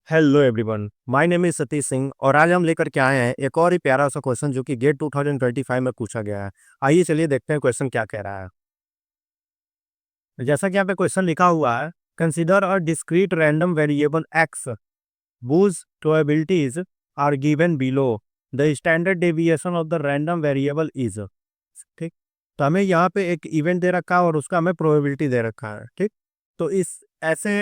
Hello everyone, my name is Satish Singh और आज हम लेकर के आए हैं एक और ही प्यारा सा क्वेश्चन जो कि गेट 2025 में पूछा गया है। आइए चलिए देखते हैं क्वेश्चन क्या कह रहा है। जैसा कि यहाँ पे क्वेश्चन लिखा हुआ है, consider a discrete random variable x whose probabilities are given below. The standard deviation of the random variable is। ठीक। तो हमें यहाँ पे एक इवेंट दे रखा है और उसका हमें प्रोबेबिलिटी दे रखा है। ठीक। तो इस ऐसे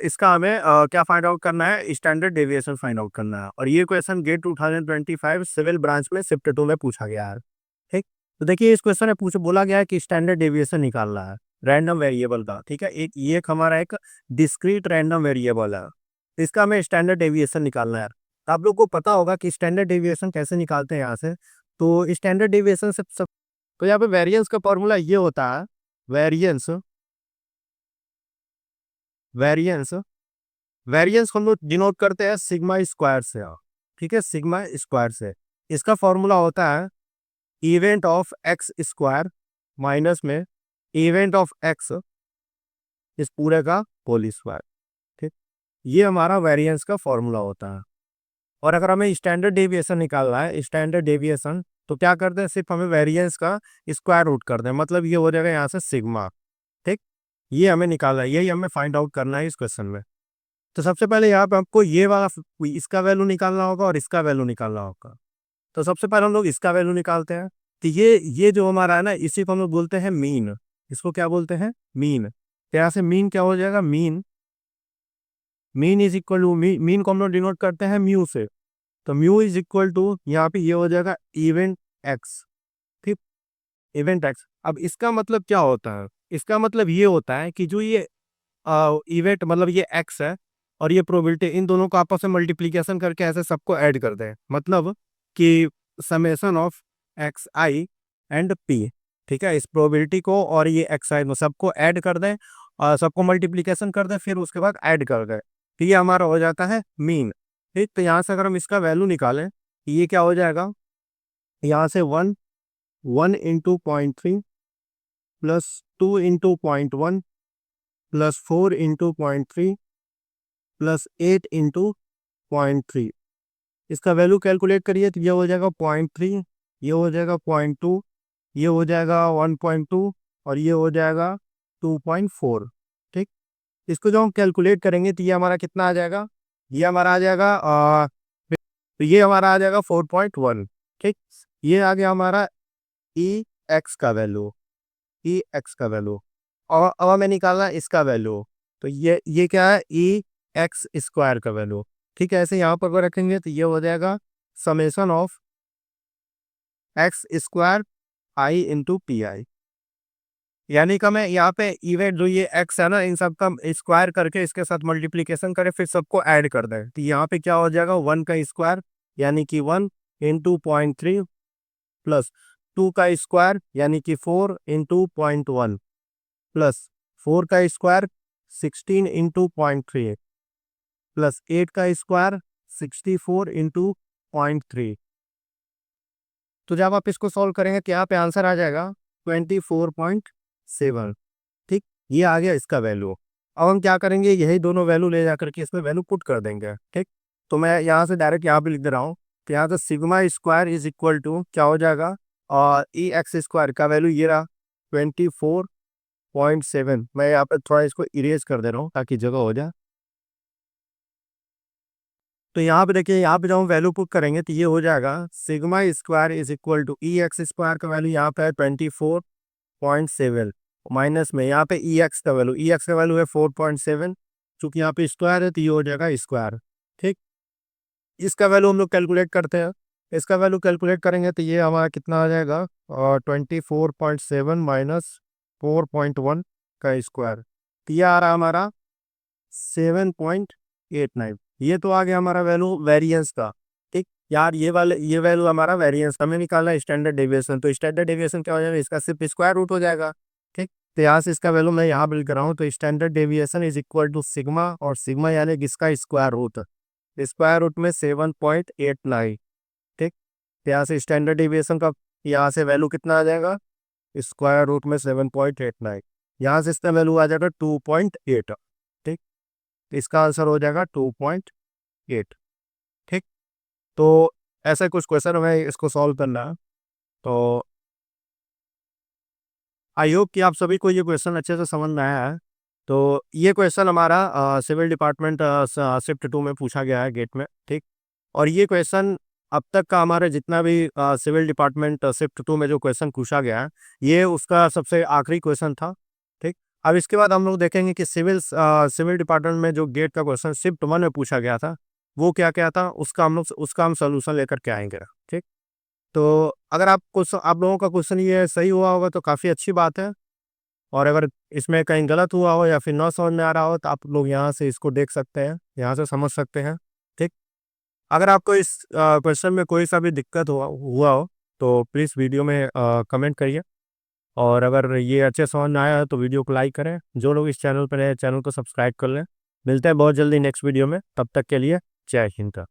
इसका हमें क्या फाइंड आउट करना है, स्टैंडर्ड डेविएशन फाइंड आउट करना है। और ये क्वेश्चन गेट 2025 सिविल ब्रांच में शिफ्ट 2 में पूछा गया है। ठीक। तो देखिए इस क्वेश्चन में पूछ बोला गया है कि स्टैंडर्ड डेविएशन निकालना है रैंडम वेरिएबल का। ठीक है, एक ये एक हमारा एक डिस्क्रीट रैंडम वेरिएबल है, इसका हमें स्टैंडर्ड डेविएशन निकालना है। तो आप लोग को पता होगा कि स्टैंडर्ड डेविएशन कैसे निकालते हैं यहाँ से। तो स्टैंडर्ड डेविएशन से सब तो यहाँ पे वेरिएंस का फॉर्मूला ये होता है। वेरिएंस वेरिएंस वेरिएंस हम लोग डिनोट करते हैं सिग्मा स्क्वायर से। ठीक है, सिग्मा स्क्वायर से इसका फॉर्मूला होता है event of x square minus में इवेंट ऑफ एक्स इस पूरे का होल स्क्वायर। ठीक, ये हमारा वेरिएंस का फॉर्मूला होता है। और अगर हमें स्टैंडर्ड डेविएशन निकालना है, स्टैंडर्ड डेविएशन, तो क्या करते हैं, सिर्फ हमें वेरिएंस का स्क्वायर रूट कर दें, मतलब ये हो जाएगा यहाँ से सिग्मा। ठीक, ये हमें निकालना है, यही हमें फाइंड आउट करना है इस क्वेश्चन में। तो सबसे पहले यहाँ पे आपको ये वाला इसका वैल्यू निकालना होगा और इसका वैल्यू निकालना होगा। तो सबसे पहले हम लोग इसका वैल्यू निकालते हैं। तो ये जो हमारा है ना, इसी को हम लोग बोलते हैं मीन। इसको क्या बोलते हैं, मीन। तो यहाँ से मीन क्या हो जाएगा, mean mean is equal to mean को हम लोग डिनोट करते हैं म्यू से। तो म्यू इज इक्वल टू यहाँ पे ये हो जाएगा इवेंट एक्स। ठीक, इवेंट एक्स। अब इसका मतलब क्या होता है, इसका मतलब ये होता है कि जो ये इवेंट मतलब ये एक्स है और ये प्रोबेबिलिटी, इन दोनों को आपस में मल्टीप्लीकेशन करके ऐसे सबको ऐड कर दें, मतलब कि summation of x I and P. ठीक है, इस प्रोबेबिलिटी को और ये एक्स आई में सबको ऐड कर दें और सबको मल्टीप्लीकेशन कर दें, फिर उसके बाद ऐड कर दें। तो ये हमारा हो जाता है मीन। ठीक, तो यहाँ से अगर हम इसका वैल्यू निकालें, ये क्या हो जाएगा, यहाँ से 1 into 0.3 plus 2 into 0.1 plus 4 into 0.3 plus 8 into 0.3। इसका वैल्यू कैलकुलेट करिए तो ये हो जाएगा 0.3, ये हो जाएगा 0.2, ये हो जाएगा 1.2 और ये हो जाएगा 2.4। ठीक, इसको जो हम कैलकुलेट करेंगे तो ये हमारा कितना आ जाएगा, ये हमारा आ जाएगा तो ये हमारा आ जाएगा 4.1। ठीक, ये आ गया हमारा ई एक्स का वैल्यू, ई एक्स का वैल्यू। और अब हमें निकालना है इसका वैल्यू। तो ये क्या है, ई एक्स स्क्वायर का वैल्यू। ठीक है, ऐसे यहाँ पर अगर रखेंगे तो ये हो जाएगा summation of x square I into P I. यानी कि मैं यहाँ पे इवेंट जो ये एक्स है ना, इन सब का स्क्वायर करके इसके साथ मल्टीप्लीकेशन करें, फिर सबको ऐड कर दें। तो यहाँ पे क्या हो जाएगा, 1 का स्क्वायर यानी कि 1 इंटू 0.3 प्लस 2 का स्क्वायर यानी कि 4 इंटू 0.1 प्लस 4 का स्क्वायर 16 इंटू 0.3 प्लस 8 का स्क्वायर 64 इंटू 0.3। तो जब आप इसको सॉल्व करेंगे तो यहाँ पे आंसर आ जाएगा 24.7। ठीक, ये आ गया इसका वैल्यू। अब हम क्या करेंगे, यही दोनों वैल्यू ले जाकर के इसमें वैल्यू पुट कर देंगे। ठीक, तो मैं यहाँ से डायरेक्ट यहाँ पे लिख दे रहा हूँ। तो यहाँ से sigma square is equal to क्या हो जाएगा, और ई एक्स स्क्वायर का वैल्यू ये रहा 24.7। मैं यहाँ पे थोड़ा इसको इरेज कर दे रहा हूँ ताकि जगह हो जाए। तो यहाँ पे देखिए, यहाँ पे जब हम वैल्यू पुट करेंगे तो ये हो जाएगा sigma square is equal to E x square का वैल्यू यहाँ पे है 24.7 माइनस में यहाँ पे ई एक्स का वैल्यू है 4.7। चूंकि यहाँ पे स्क्वायर है तो ये हो जाएगा स्क्वायर। ठीक, इसका वैल्यू हम लोग कैलकुलेट करते हैं। इसका वैल्यू कैलकुलेट करेंगे तो ये हमारा कितना आ जाएगा, और 24.7 माइनस 4.1 का स्क्वायर, तो ये आ रहा हमारा 7.89। ये तो आ गया हमारा वैल्यू वेरिएंस का। ठीक यार, ये वैल्यू हमारा वेरिएंस हमें निकालना है स्टैंडर्ड डेविएशन। तो स्टैंडर्ड डेविएशन क्या हो जाएगा, इसका सिर्फ स्क्वायर रूट हो जाएगा। ठीक, तो यहाँ से इसका वैल्यू मैं यहाँ बिल्ड कर रहा हूँ। तो standard deviation is equal to sigma, और सिग्मा यानी कि इसका स्क्वायर रूट, स्क्वायर रूट में 7.89। ठीक, तो यहाँ से स्टैंडर्ड डेविएशन का यहाँ से वैल्यू कितना आ जाएगा, स्क्वायर रूट में 7.89। यहाँ से इसका वैल्यू आ जाएगा 2.8। ठीक, तो इसका आंसर हो जाएगा 2.8। गेट। ठीक, तो ऐसा कुछ क्वेश्चन हमें इसको सॉल्व करना है। तो आई होप कि आप सभी को ये क्वेश्चन अच्छे से समझ में आया है। तो ये क्वेश्चन हमारा सिविल डिपार्टमेंट शिफ्ट 2 में पूछा गया है गेट में। ठीक, और ये क्वेश्चन अब तक का हमारे जितना भी सिविल डिपार्टमेंट शिफ्ट 2 में जो क्वेश्चन पूछा गया है, ये उसका सबसे आखिरी क्वेश्चन था। ठीक, अब इसके बाद हम लोग देखेंगे कि सिविल डिपार्टमेंट में जो गेट का क्वेश्चन शिफ्ट 1 में पूछा गया था, वो क्या क्या था, उसका हम सोल्यूशन लेकर के आएंगे। ठीक, तो अगर आप लोगों का क्वेश्चन ये सही हुआ होगा तो काफ़ी अच्छी बात है। और अगर इसमें कहीं गलत हुआ हो या फिर ना समझ में आ रहा हो, तो आप लोग यहाँ से इसको देख सकते हैं, यहाँ से समझ सकते हैं। ठीक, अगर आपको इस क्वेश्चन में कोई सा भी दिक्कत हुआ हो तो प्लीज़ वीडियो में कमेंट करिए। और अगर ये अच्छे समझ में आया है तो वीडियो को लाइक करें। जो लोग इस चैनल पर नए हैं, चैनल को सब्सक्राइब कर लें। मिलते हैं बहुत जल्दी नेक्स्ट वीडियो में, तब तक के लिए जय हिंद।